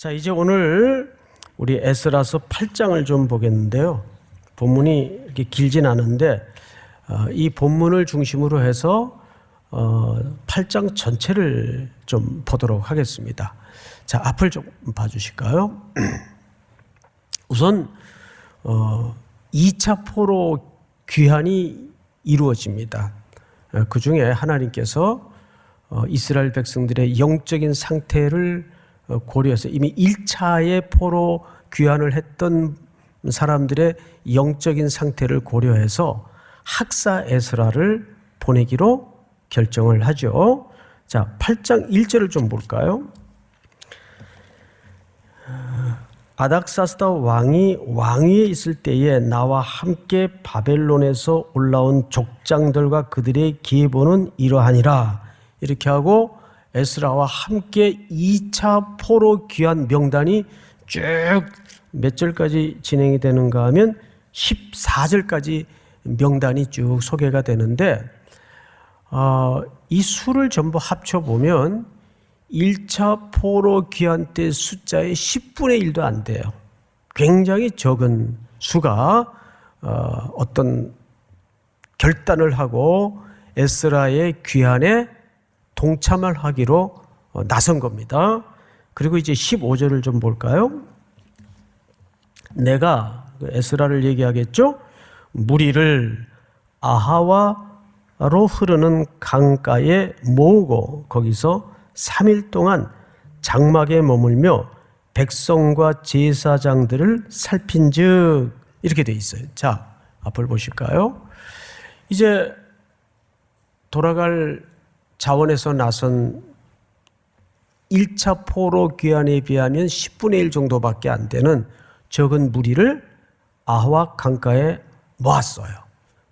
자, 이제 오늘 우리 에스라서 8장을 좀 보겠는데요. 본문이 이렇게 길진 않은데 이 본문을 중심으로 해서 8장 전체를 좀 보도록 하겠습니다. 자, 앞을 좀 봐주실까요? 우선 2차 포로 귀환이 이루어집니다. 그 중에 하나님께서 이스라엘 백성들의 영적인 상태를 고려해서 이미 1차의 포로 귀환을 했던 사람들의 영적인 상태를 고려해서 학사 에스라를 보내기로 결정을 하죠. 자, 8장 1절을 좀 볼까요? 아닥사스다 왕이 왕위에 있을 때에 나와 함께 바벨론에서 올라온 족장들과 그들의 계보는 이러하니라. 이렇게 하고 에스라와 함께 2차 포로 귀환 명단이 쭉 몇 절까지 진행이 되는가 하면 14절까지 명단이 쭉 소개가 되는데 이 수를 전부 합쳐보면 1차 포로 귀환 때 숫자의 10분의 1도 안 돼요. 굉장히 적은 수가 어떤 결단을 하고 에스라의 귀환에 동참을 하기로 나선 겁니다. 그리고 이제 15절을 좀 볼까요? 내가 에스라를 얘기하겠죠? 무리를 아하와로 흐르는 강가에 모으고 거기서 3일 동안 장막에 머물며 백성과 제사장들을 살핀즉 이렇게 돼 있어요. 자, 앞을 보실까요? 이제 돌아갈 자원에서 나선 1차 포로 귀환에 비하면 10분의 1 정도밖에 안 되는 적은 무리를 아하와 강가에 모았어요.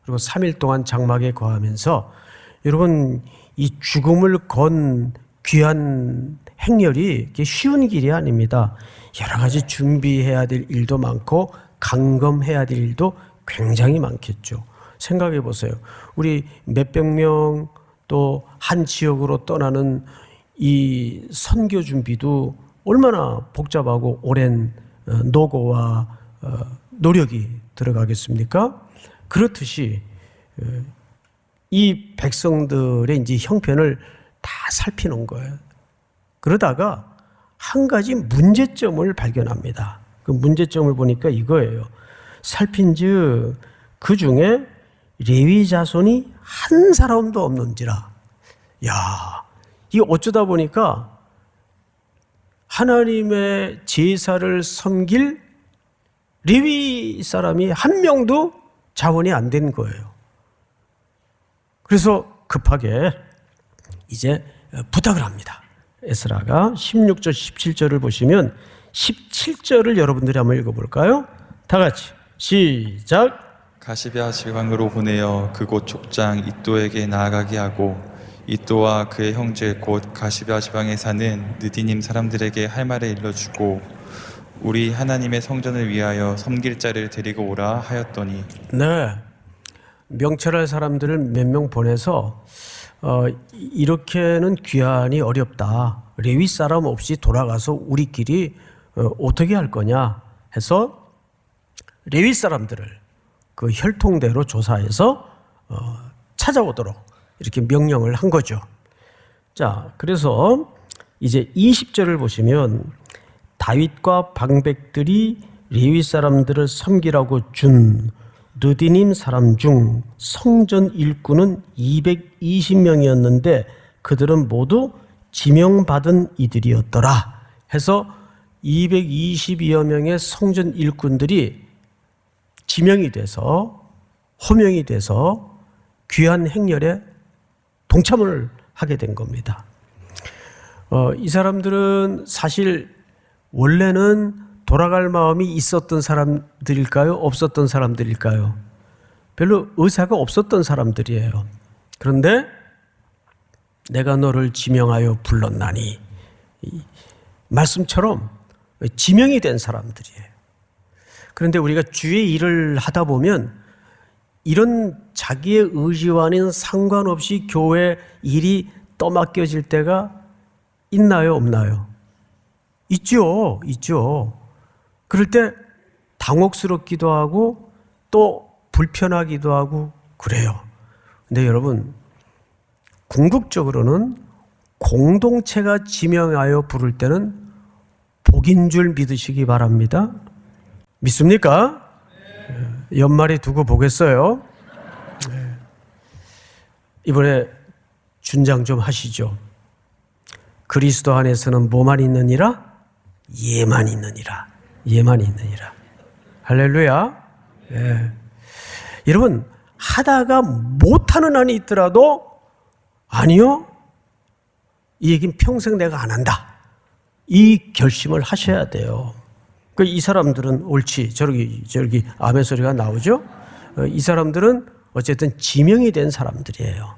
그리고 3일 동안 장막에 거하면서 여러분 이 죽음을 건 귀한 행렬이 쉬운 길이 아닙니다. 여러 가지 준비해야 될 일도 많고 감금해야 될 일도 굉장히 많겠죠. 생각해 보세요. 우리 몇백 명 또 한 지역으로 떠나는 이 선교 준비도 얼마나 복잡하고 오랜 노고와 노력이 들어가겠습니까? 그렇듯이 이 백성들의 이제 형편을 다 살피는 거예요. 그러다가 한 가지 문제점을 발견합니다. 그 문제점을 보니까 이거예요. 살핀즉 그 중에 레위 자손이 한 사람도 없는지라. 야, 이 어쩌다 보니까 하나님의 제사를 섬길 레위 사람이 한 명도 자원이 안 된 거예요. 그래서 급하게 이제 부탁을 합니다. 에스라가 16절 17절을 보시면 17절을 여러분들이 한번 읽어볼까요? 다 같이 시작. 가시베아 지방으로 보내어 그곳 족장 이또에게 나아가게 하고 이또와 그의 형제 곧 가시베아 지방에 사는 느디님 사람들에게 할 말을 일러주고 우리 하나님의 성전을 위하여 섬길 자를 데리고 오라 하였더니 네, 명철할 사람들을 몇 명 보내서 이렇게는 귀환이 어렵다. 레위 사람 없이 돌아가서 우리끼리 어떻게 할 거냐 해서 레위 사람들을 그 혈통대로 조사해서 찾아오도록 이렇게 명령을 한 거죠. 자, 그래서 이제 20절을 보시면 다윗과 방백들이 레위 사람들을 섬기라고 준 느디님 사람 중 성전 일꾼은 220명이었는데 그들은 모두 지명받은 이들이었더라 해서 220여 명의 성전 일꾼들이 지명이 돼서 호명이 돼서 귀한 행렬에 동참을 하게 된 겁니다. 이 사람들은 사실 원래는 돌아갈 마음이 있었던 사람들일까요? 없었던 사람들일까요? 별로 의사가 없었던 사람들이에요. 그런데 내가 너를 지명하여 불렀나니 말씀처럼 지명이 된 사람들이에요. 그런데 우리가 주의 일을 하다 보면 이런 자기의 의지와는 상관없이 교회 일이 떠맡겨질 때가 있나요, 없나요? 있죠. 그럴 때 당혹스럽기도 하고 또 불편하기도 하고 그래요. 근데 여러분, 궁극적으로는 공동체가 지명하여 부를 때는 복인 줄 믿으시기 바랍니다. 믿습니까? 연말에 두고 보겠어요. 이번에 준장 좀 하시죠. 그리스도 안에서는 뭐만 있느니라? 예만 있느니라. 할렐루야. 예. 여러분, 하다가 못하는 한이 있더라도 아니요, 이 얘기는 평생 내가 안 한다, 이 결심을 하셔야 돼요. 이 사람들은 옳지, 저기 아멘 소리가 나오죠. 이 사람들은 어쨌든 지명이 된 사람들이에요.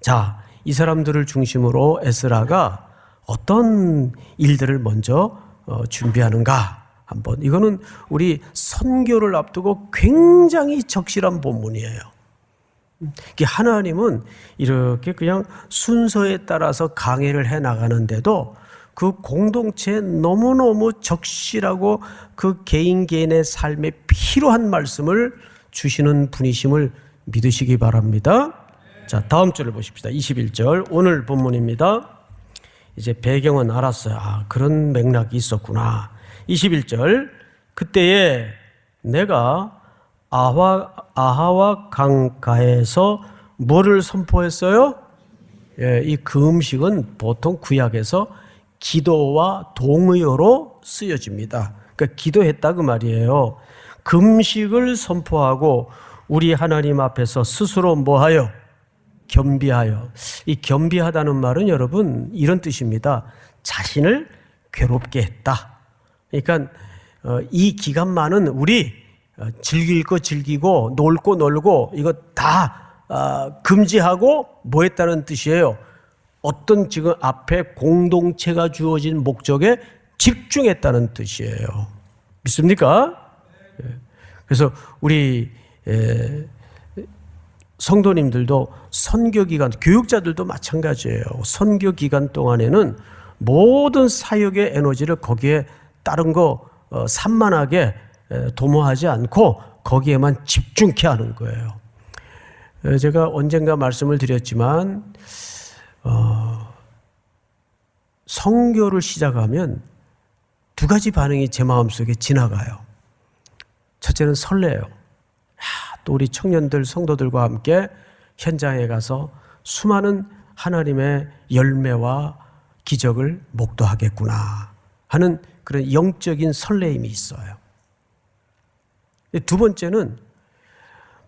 자, 이 사람들을 중심으로 에스라가 어떤 일들을 먼저 준비하는가, 한번, 이거는 우리 선교를 앞두고 굉장히 적실한 본문이에요. 하나님은 이렇게 그냥 순서에 따라서 강해를 해 나가는데도 그 공동체에 너무너무 적실하고 그 개인의 삶에 필요한 말씀을 주시는 분이심을 믿으시기 바랍니다. 자, 다음 절을 보십시다. 21절, 오늘 본문입니다. 이제 배경은 알았어요. 아, 그런 맥락이 있었구나. 21절, 그때에 내가 아하와 강가에서 뭐를 선포했어요? 예, 이 금식은 보통 구약에서 기도와 동의어로 쓰여집니다. 그러니까 기도했다 그 말이에요. 금식을 선포하고 우리 하나님 앞에서 스스로 뭐하여? 겸비하여. 이 겸비하다는 말은 여러분 이런 뜻입니다. 자신을 괴롭게 했다. 그러니까 이 기간만은 우리 즐길 거 즐기고 놀 거 놀고 이거 다 금지하고 뭐 했다는 뜻이에요. 어떤 지금 앞에 공동체가 주어진 목적에 집중했다는 뜻이에요. 믿습니까? 그래서 우리 성도님들도 선교기간, 교육자들도 마찬가지예요. 선교기간 동안에는 모든 사역의 에너지를 거기에 다른 거 산만하게 도모하지 않고 거기에만 집중케 하는 거예요. 제가 언젠가 말씀을 드렸지만 선교를 시작하면 두 가지 반응이 제 마음속에 지나가요. 첫째는 설레요. 또 우리 청년들, 성도들과 함께 현장에 가서 수많은 하나님의 열매와 기적을 목도하겠구나 하는 그런 영적인 설레임이 있어요. 두 번째는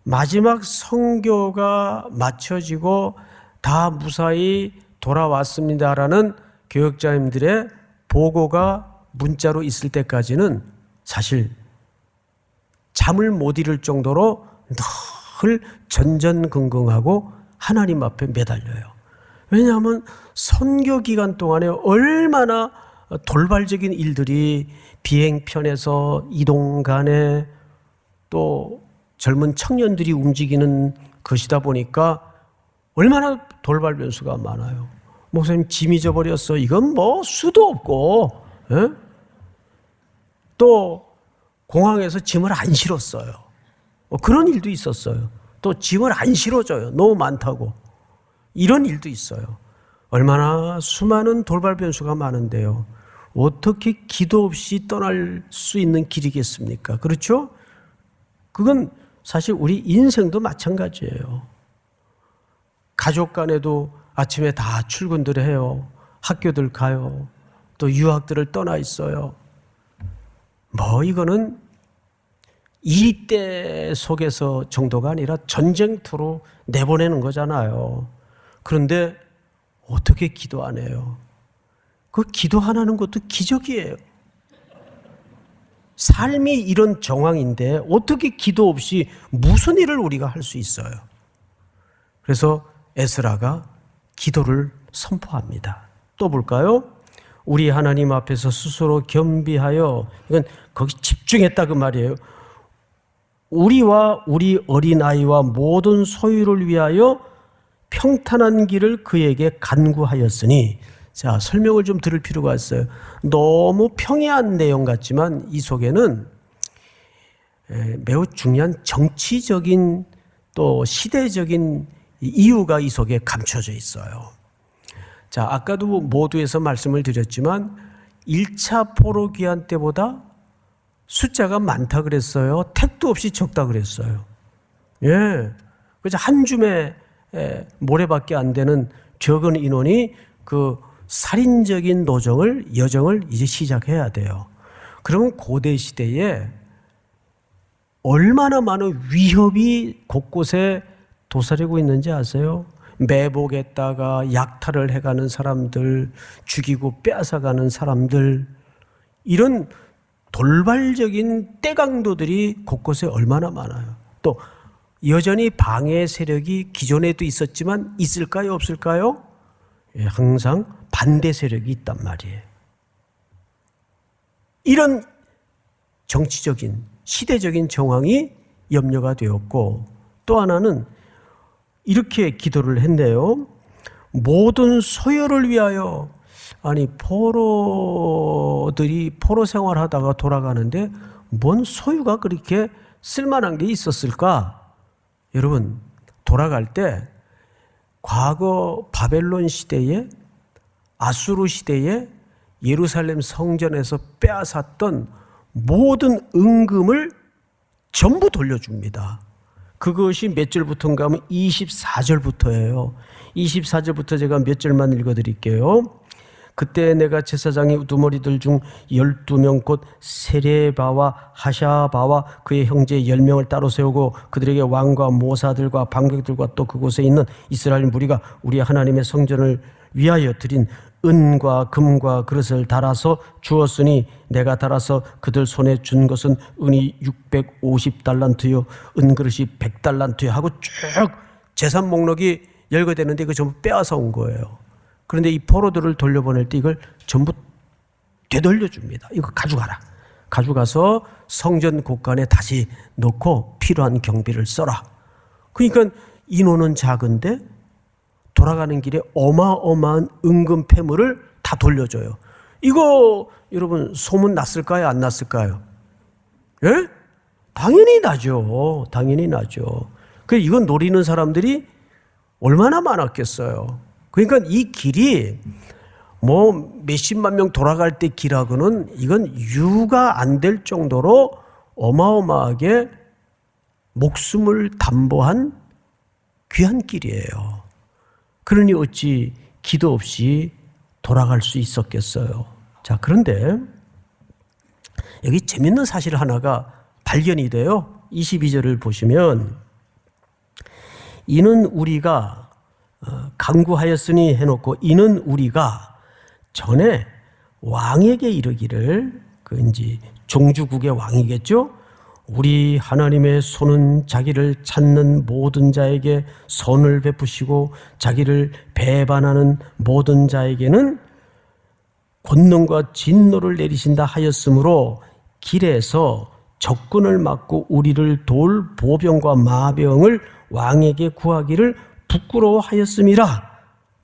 마지막 선교가 마쳐지고 다 무사히 돌아왔습니다라는 교역자님들의 보고가 문자로 있을 때까지는 사실 잠을 못 이룰 정도로 늘 전전긍긍하고 하나님 앞에 매달려요. 왜냐하면 선교 기간 동안에 얼마나 돌발적인 일들이 비행편에서 이동 간에 또 젊은 청년들이 움직이는 것이다 보니까 얼마나 돌발 변수가 많아요. 목사님 짐 잊어버렸어. 이건 뭐 수도 없고, 에? 또 공항에서 짐을 안 실었어요. 그런 일도 있었어요. 또 짐을 안 실어줘요. 너무 많다고. 이런 일도 있어요. 얼마나 수많은 돌발 변수가 많은데요. 어떻게 기도 없이 떠날 수 있는 길이겠습니까? 그렇죠? 그건 사실 우리 인생도 마찬가지예요. 가족 간에도 아침에 다 출근들 해요. 학교들 가요. 또 유학들을 떠나 있어요. 뭐 이거는 일대 속에서 정도가 아니라 전쟁터로 내보내는 거잖아요. 그런데 어떻게 기도 안 해요? 그 기도 안 하는 것도 기적이에요. 삶이 이런 정황인데 어떻게 기도 없이 무슨 일을 우리가 할 수 있어요? 그래서 에스라가 기도를 선포합니다. 또 볼까요? 우리 하나님 앞에서 스스로 겸비하여, 이건 거기 집중했다 그 말이에요. 우리와 우리 어린아이와 모든 소유를 위하여 평탄한 길을 그에게 간구하였으니, 자, 설명을 좀 들을 필요가 있어요. 너무 평이한 내용 같지만 이 속에는 매우 중요한 정치적인 또 시대적인 이유가 이 속에 감춰져 있어요. 자, 아까도 모두에서 말씀을 드렸지만 1차 포로 귀환 때보다 숫자가 많다 그랬어요. 택도 없이 적다 그랬어요. 예. 그래서 한 줌의 모래밖에 안 되는 적은 인원이 그 살인적인 여정을 이제 시작해야 돼요. 그러면 고대 시대에 얼마나 많은 위협이 곳곳에 도사리고 있는지 아세요? 매복했다가 약탈을 해가는 사람들, 죽이고 빼앗아가는 사람들, 이런 돌발적인 떼강도들이 곳곳에 얼마나 많아요. 또 여전히 방해 세력이 기존에도 있었지만 있을까요, 없을까요? 예, 항상 반대 세력이 있단 말이에요. 이런 정치적인 시대적인 정황이 염려가 되었고, 또 하나는 이렇게 기도를 했네요. 모든 소요를 위하여. 아니, 포로들이 포로 생활하다가 돌아가는데 뭔 소유가 그렇게 쓸만한 게 있었을까? 여러분, 돌아갈 때 과거 바벨론 시대에, 아수르 시대에 예루살렘 성전에서 빼앗았던 모든 은금을 전부 돌려줍니다. 그것이 몇 절부터인가 하면 24절부터예요. 24절부터 제가 몇 절만 읽어드릴게요. 그때 내가 제사장의 우두머리들 중 12명 곧 세레바와 하샤바와 그의 형제 10명을 따로 세우고 그들에게 왕과 모사들과 방백들과 또 그곳에 있는 이스라엘 무리가 우리 하나님의 성전을 위하여 드린 은과 금과 그릇을 달아서 주었으니 내가 달아서 그들 손에 준 것은 은이 650달란트요 은그릇이 100달란트요 하고 쭉 재산 목록이 열거되는데 이거 전부 빼앗아 온 거예요. 그런데 이 포로들을 돌려보낼 때 이걸 전부 되돌려 줍니다. 이거 가져가라. 가져가서 성전 곳간에 다시 넣고 필요한 경비를 써라. 그러니까 인원은 작은데 돌아가는 길에 어마어마한 은금 폐물을 다 돌려줘요. 이거 여러분 소문 났을까요? 안 났을까요? 예? 당연히 나죠. 당연히 나죠. 그래서 이건 노리는 사람들이 얼마나 많았겠어요. 그러니까 이 길이 뭐 몇십만 명 돌아갈 때 길하고는 이건 유가 안 될 정도로 어마어마하게 목숨을 담보한 귀한 길이에요. 그러니 어찌 기도 없이 돌아갈 수 있었겠어요. 자, 그런데 여기 재밌는 사실 하나가 발견이 돼요. 22절을 보시면 이는 우리가 강구하였으니 해놓고 이는 우리가 전에 왕에게 이르기를 그 이제 종주국의 왕이겠죠. 우리 하나님의 손은 자기를 찾는 모든 자에게 선을 베푸시고 자기를 배반하는 모든 자에게는 권능과 진노를 내리신다 하였으므로 길에서 적군을 막고 우리를 돌 보병과 마병을 왕에게 구하기를 부끄러워하였음이라.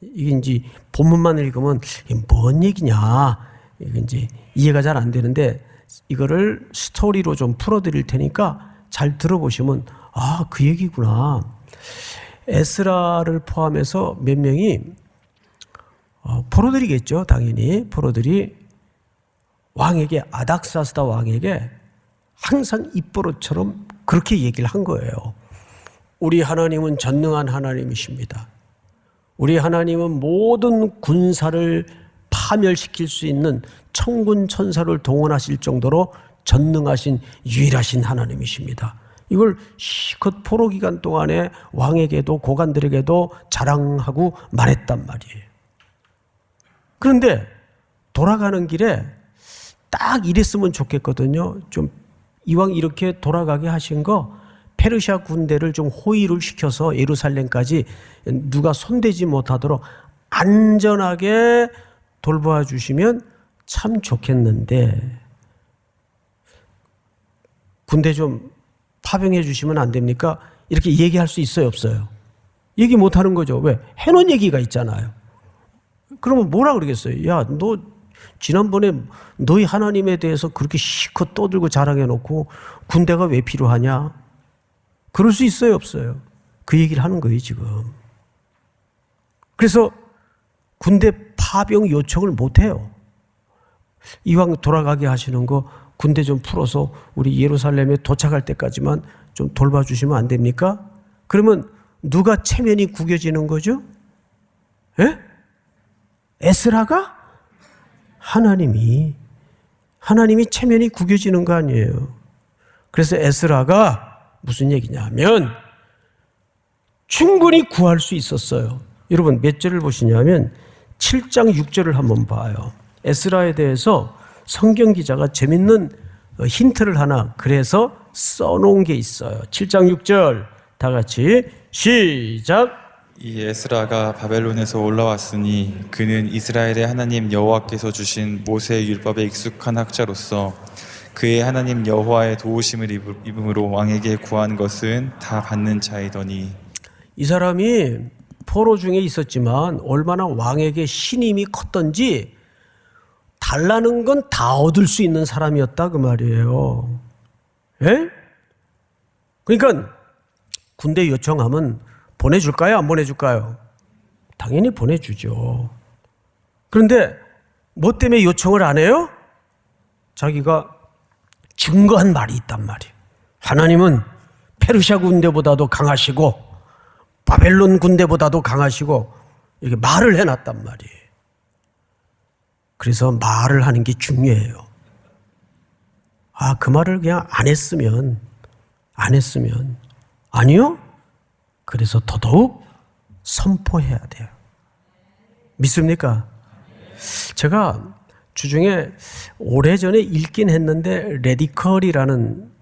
이게 이제 본문만 읽으면 이게 뭔 얘기냐, 이게 이제 이해가 잘 안 되는데 이거를 스토리로 좀 풀어드릴 테니까 잘 들어보시면 아, 그 얘기구나. 에스라를 포함해서 몇 명이 포로들이겠죠. 당연히 포로들이 왕에게, 아닥사스다 왕에게 항상 입버릇처럼 그렇게 얘기를 한 거예요. 우리 하나님은 전능한 하나님이십니다. 우리 하나님은 모든 군사를 파멸시킬 수 있는 천군 천사를 동원하실 정도로 전능하신 유일하신 하나님이십니다. 이걸 실컷 포로 기간 동안에 왕에게도 고관들에게도 자랑하고 말했단 말이에요. 그런데 돌아가는 길에 딱 이랬으면 좋겠거든요. 좀 이왕 이렇게 돌아가게 하신 거 페르시아 군대를 좀 호위를 시켜서 예루살렘까지 누가 손대지 못하도록 안전하게 돌보아 주시면 참 좋겠는데 군대 좀 파병해 주시면 안 됩니까? 이렇게 얘기할 수 있어요, 없어요? 얘기 못 하는 거죠. 왜? 해놓은 얘기가 있잖아요. 그러면 뭐라 그러겠어요? 야, 너 지난번에 너희 하나님에 대해서 그렇게 실컷 떠들고 자랑해놓고 군대가 왜 필요하냐? 그럴 수 있어요, 없어요? 그 얘기를 하는 거예요, 지금. 그래서 군대 파병 요청을 못해요. 이왕 돌아가게 하시는 거 군대 좀 풀어서 우리 예루살렘에 도착할 때까지만 좀 돌봐주시면 안 됩니까? 그러면 누가 체면이 구겨지는 거죠? 예? 에스라가? 하나님이 체면이 구겨지는 거 아니에요. 그래서 에스라가 무슨 얘기냐면 충분히 구할 수 있었어요. 여러분 몇 절을 보시냐면 7장 6절을 한번 봐요. 에스라에 대해서 성경 기자가 재밌는 힌트를 하나 그래서 써놓은 게 있어요. 7장 6절 다 같이 시작. 이 에스라가 바벨론에서 올라왔으니 그는 이스라엘의 하나님 여호와께서 주신 모세의 율법에 익숙한 학자로서 그의 하나님 여호와의 도우심을 입음으로 왕에게 구한 것은 다 받는 자이더니. 이 사람이 포로 중에 있었지만 얼마나 왕에게 신임이 컸던지 달라는 건 다 얻을 수 있는 사람이었다 그 말이에요. 예? 그러니까 군대 요청하면 보내줄까요? 안 보내줄까요? 당연히 보내주죠. 그런데 뭐 때문에 요청을 안 해요? 자기가 증거한 말이 있단 말이에요. 하나님은 페르시아 군대보다도 강하시고 바벨론 군대보다도 강하시고 이렇게 말을 해놨단 말이에요. 그래서 말을 하는 게 중요해요. 그 말을 그냥 안 했으면 아니요? 그래서 더더욱 선포해야 돼요. 믿습니까? 제가 주중에 오래전에 읽긴 했는데 레디컬이라는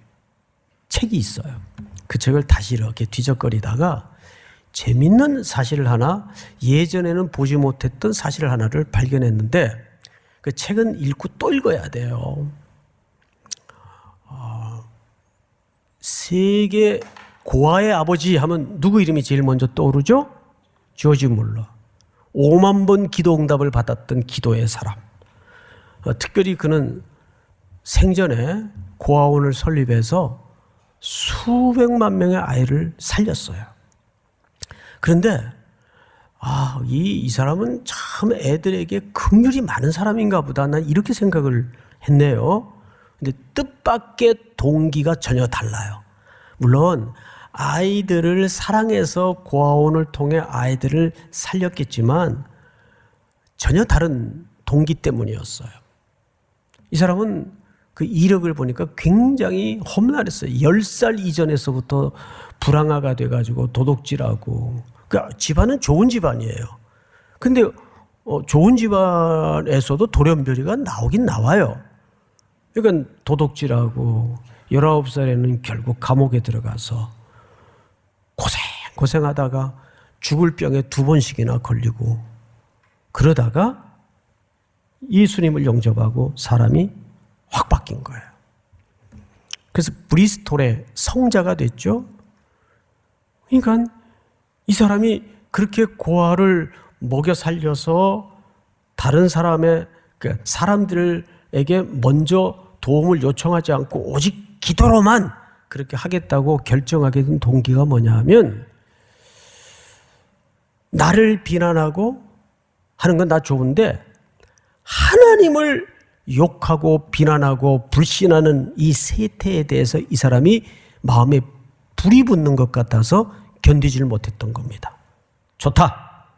책이 있어요. 그 책을 다시 이렇게 뒤적거리다가 재밌는 사실을 하나, 예전에는 보지 못했던 사실을 하나를 발견했는데 그 책은 읽고 또 읽어야 돼요. 세계 고아의 아버지 하면 누구 이름이 제일 먼저 떠오르죠? 조지 물러. 5만 번 기도 응답을 받았던 기도의 사람. 특별히 그는 생전에 고아원을 설립해서 수백만 명의 아이를 살렸어요. 그런데 이 사람은 참 애들에게 긍휼이 많은 사람인가 보다. 난 이렇게 생각을 했네요. 근데 뜻밖의 동기가 전혀 달라요. 물론 아이들을 사랑해서 고아원을 통해 아이들을 살렸겠지만 전혀 다른 동기 때문이었어요. 이 사람은 그 이력을 보니까 굉장히 험난했어요. 10살 이전에서부터 불황아가 돼가지고 도둑질하고. 그러니까 집안은 좋은 집안이에요. 근데 좋은 집안에서도 돌연변이가 나오긴 나와요. 그러니까 도둑질하고 19살에는 결국 감옥에 들어가서 고생하다가 죽을 병에 2번씩이나 걸리고 그러다가 예수님을 영접하고 사람이 확 바뀐 거예요. 그래서 브리스톨의 성자가 됐죠. 그러니까 이 사람이 그렇게 고아를 먹여 살려서 다른 사람들에게 먼저 도움을 요청하지 않고 오직 기도로만 그렇게 하겠다고 결정하게 된 동기가 뭐냐 하면 나를 비난하고 하는 건 다 좋은데 하나님을 욕하고 비난하고 불신하는 이 세태에 대해서 이 사람이 마음에 불이 붙는 것 같아서 견디지를 못했던 겁니다. 좋다.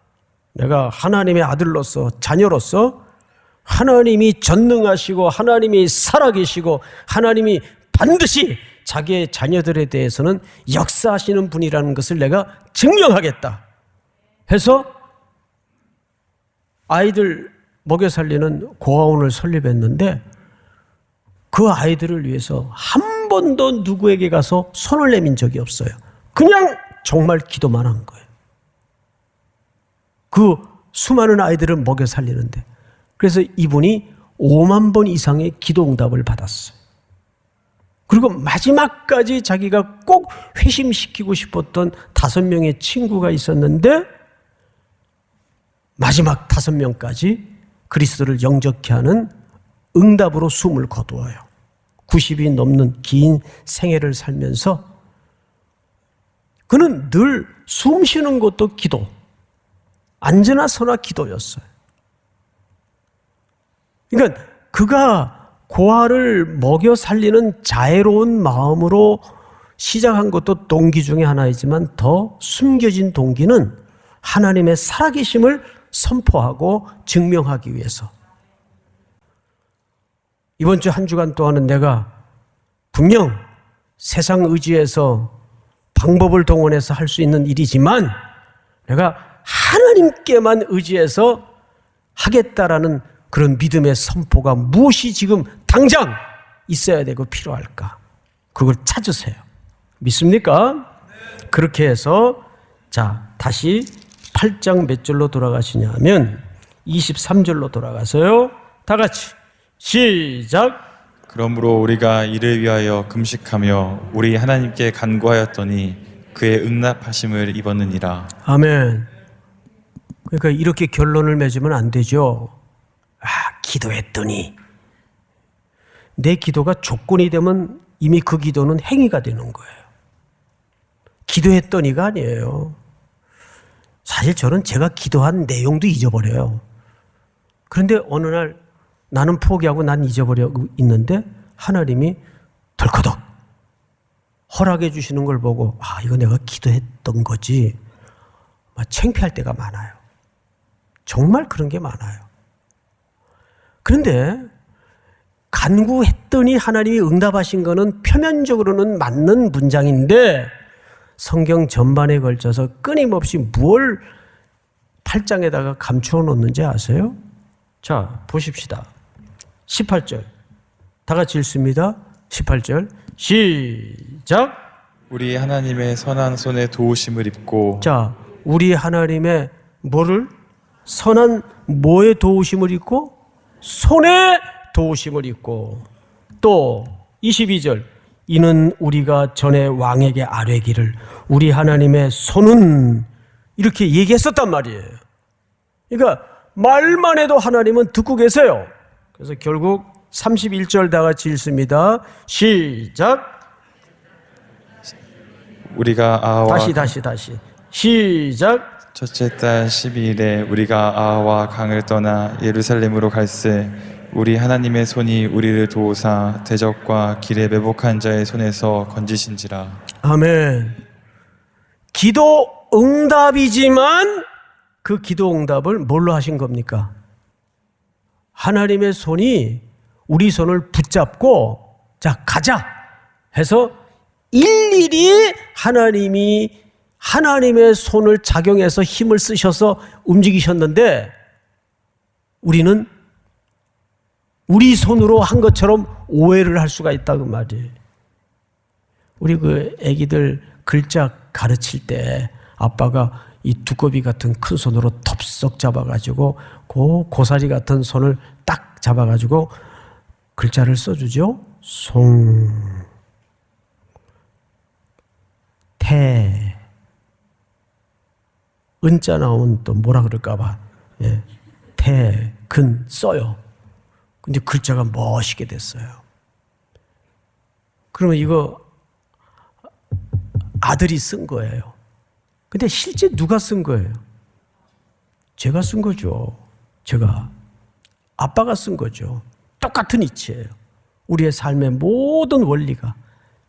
내가 하나님의 아들로서 자녀로서 하나님이 전능하시고 하나님이 살아계시고 하나님이 반드시 자기의 자녀들에 대해서는 역사하시는 분이라는 것을 내가 증명하겠다 해서 아이들 먹여 살리는 고아원을 설립했는데 그 아이들을 위해서 한 번도 누구에게 가서 손을 내민 적이 없어요. 그냥 정말 기도만 한 거예요. 그 수많은 아이들을 먹여 살리는데 그래서 이분이 5만 번 이상의 기도 응답을 받았어요. 그리고 마지막까지 자기가 꼭 회심시키고 싶었던 5명의 친구가 있었는데 마지막 5명까지 그리스도를 영접케 하는 응답으로 숨을 거두어요. 90이 넘는 긴 생애를 살면서 그는 늘 숨 쉬는 것도 기도, 앉으나 서나 기도였어요. 그러니까 그가 고아를 먹여 살리는 자애로운 마음으로 시작한 것도 동기 중에 하나이지만 더 숨겨진 동기는 하나님의 살아계심을 선포하고 증명하기 위해서. 이번 주 한 주간 동안은 내가 분명 세상 의지해서 방법을 동원해서 할 수 있는 일이지만 내가 하나님께만 의지해서 하겠다라는 그런 믿음의 선포가 무엇이 지금 당장 있어야 되고 필요할까? 그걸 찾으세요. 믿습니까? 그렇게 해서 자, 다시 8장 몇 절로 돌아가시냐면 23절로 돌아가서요. 다 같이 시작. 그러므로 우리가 이를 위하여 금식하며 우리 하나님께 간구하였더니 그의 응답하심을 입었느니라. 아멘. 그러니까 이렇게 결론을 맺으면 안 되죠. 기도했더니. 내 기도가 조건이 되면 이미 그 기도는 행위가 되는 거예요. 기도했더니가 아니에요. 사실 저는 제가 기도한 내용도 잊어버려요. 그런데 어느 날 나는 포기하고 난 잊어버리고 있는데 하나님이 덜커덕 허락해 주시는 걸 보고 이거 내가 기도했던 거지. 창피할 때가 많아요. 정말 그런 게 많아요. 그런데 간구했더니 하나님이 응답하신 거는 표면적으로는 맞는 문장인데 성경 전반에 걸쳐서 끊임없이 뭘 8장에다가 감추어 놓는지 아세요? 자, 보십시다. 18절. 다 같이 읽습니다. 18절. 시작. 우리 하나님의 선한 손에 도우심을 입고. 자, 우리 하나님의 뭐를? 선한 뭐에 도우심을 입고? 손에 도우심을 입고. 또 22절. 이는 우리가 전에 왕에게 아뢰기를 우리 하나님의 손은 이렇게 얘기했었단 말이에요. 그러니까 말만 해도 하나님은 듣고 계세요. 그래서 결국 31절 다 같이 읽습니다. 시작. 우리가 아와 다시 시작. 첫째 달 12일에 우리가 아와 강을 떠나 예루살렘으로 갈새 우리 하나님의 손이 우리를 도우사 대적과 길에 매복한 자의 손에서 건지신지라. 아멘. 기도 응답이지만 그 기도 응답을 뭘로 하신 겁니까? 하나님의 손이 우리 손을 붙잡고 자 가자 해서 일일이 하나님이 하나님의 손을 작용해서 힘을 쓰셔서 움직이셨는데 우리는 우리 손으로 한 것처럼 오해를 할 수가 있다고 말이에요. 우리 그 애기들 글자 가르칠 때 아빠가 이 두꺼비 같은 큰 손으로 덥석 잡아가지고 고사리 같은 손을 딱 잡아가지고 글자를 써주죠. 송, 태, 은자 나오면 또 뭐라 그럴까봐 태, 근 써요. 근데 글자가 멋있게 됐어요. 그러면 이거 아들이 쓴 거예요. 근데 실제 누가 쓴 거예요? 제가 쓴 거죠. 제가. 아빠가 쓴 거죠. 똑같은 이치예요. 우리의 삶의 모든 원리가.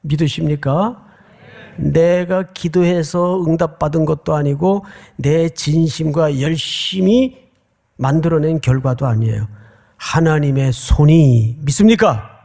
믿으십니까? 내가 기도해서 응답받은 것도 아니고 내 진심과 열심히 만들어낸 결과도 아니에요. 하나님의 손이, 믿습니까?